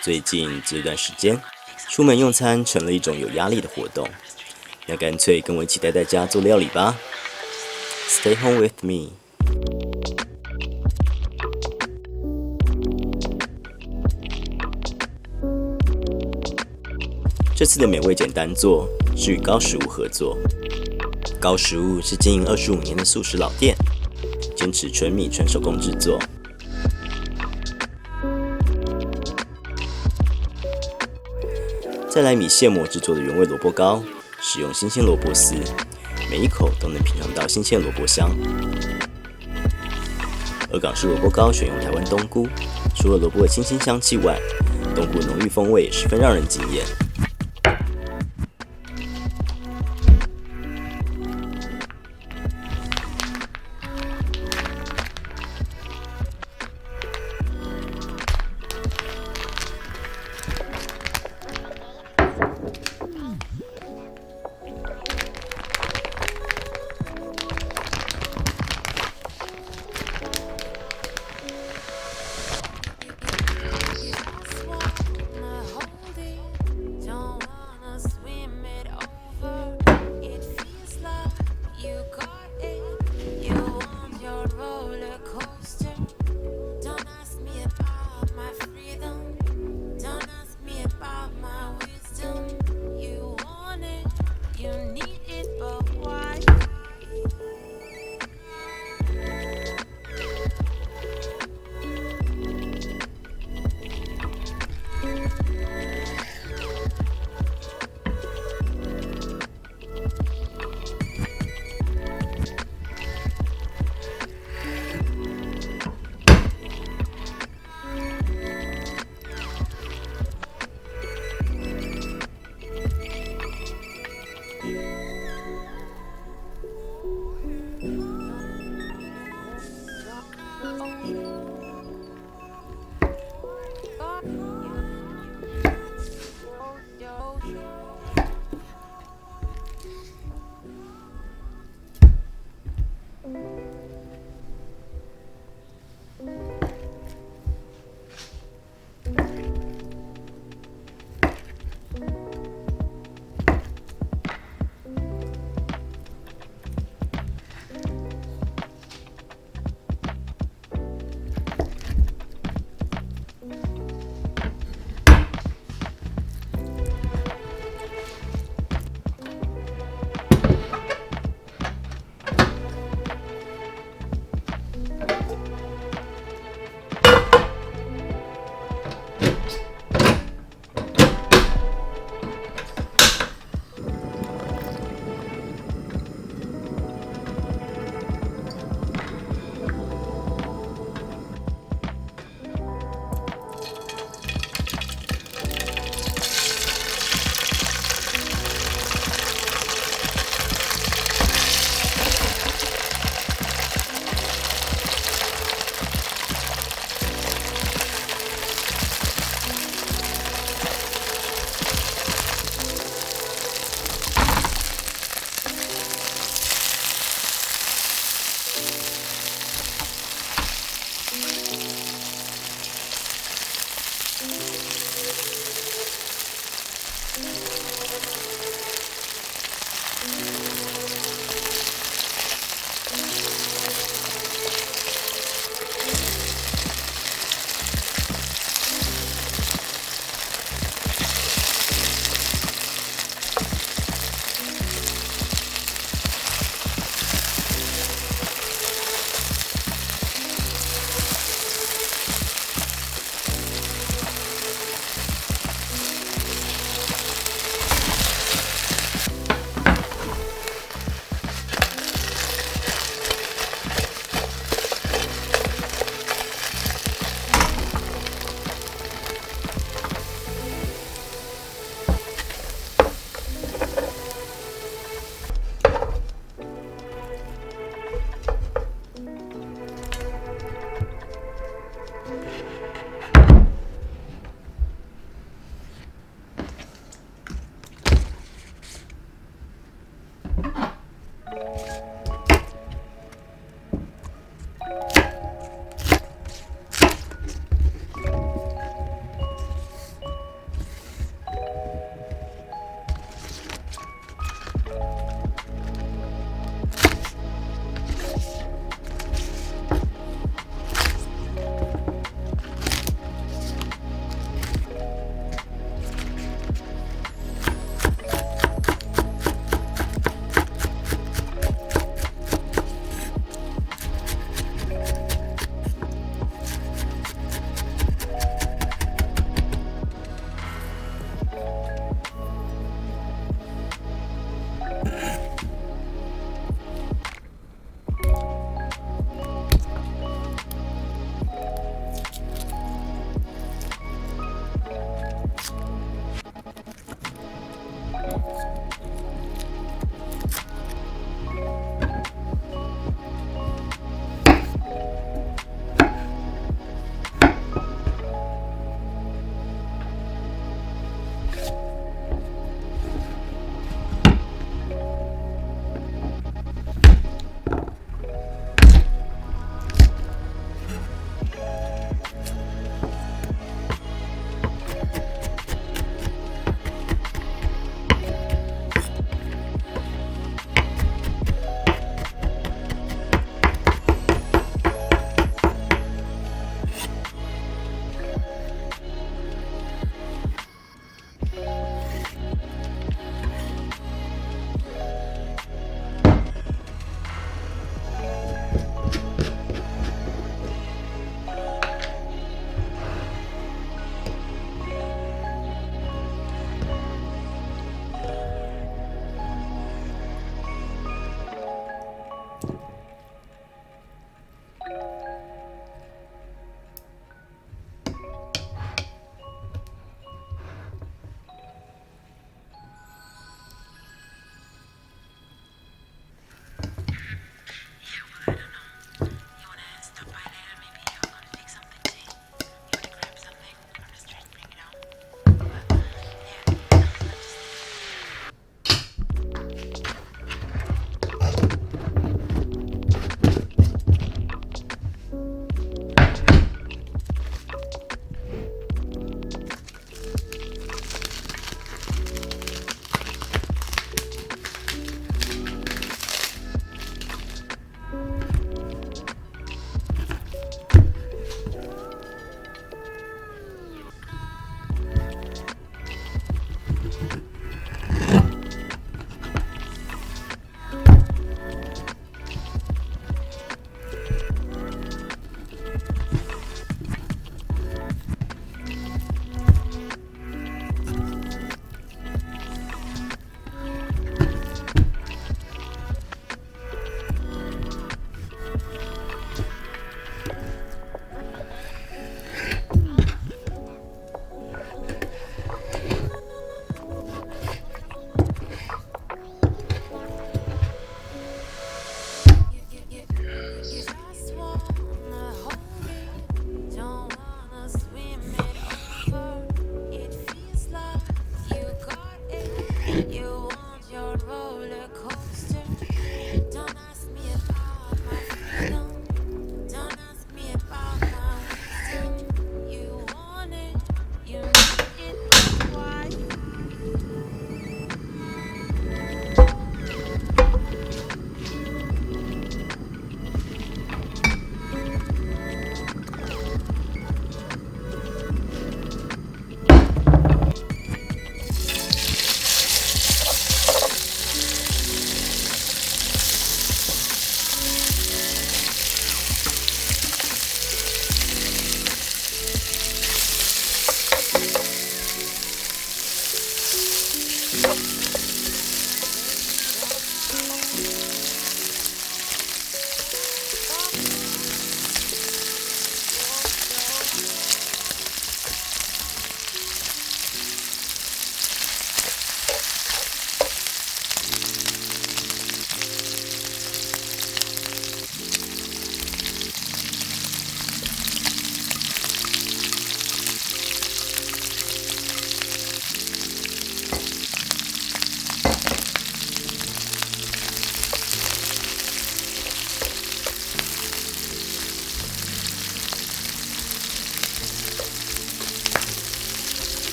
最近这段时间，出门用餐成了一种有压力的活动，那干脆跟我一起待在家做料理吧。Stay home with me。这次的美味简单做是与糕食寤合作。糕食寤是经营25年的素食老店，坚持纯米纯手工制作。在来米现磨制作的原味萝卜糕，使用新鲜萝卜丝，每一口都能品尝到新鲜萝卜香。而港式萝卜糕选用台湾冬菇，除了萝卜的清新香气外，冬菇的浓郁风味也十分让人惊艳。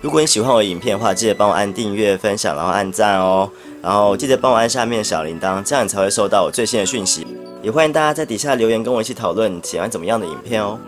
如果你喜欢我的影片的话，记得帮我按订阅、分享，然后按赞哦。然后记得帮我按下面的小铃铛，这样你才会收到我最新的讯息。也欢迎大家在底下留言跟我一起讨论，喜欢怎么样的影片哦。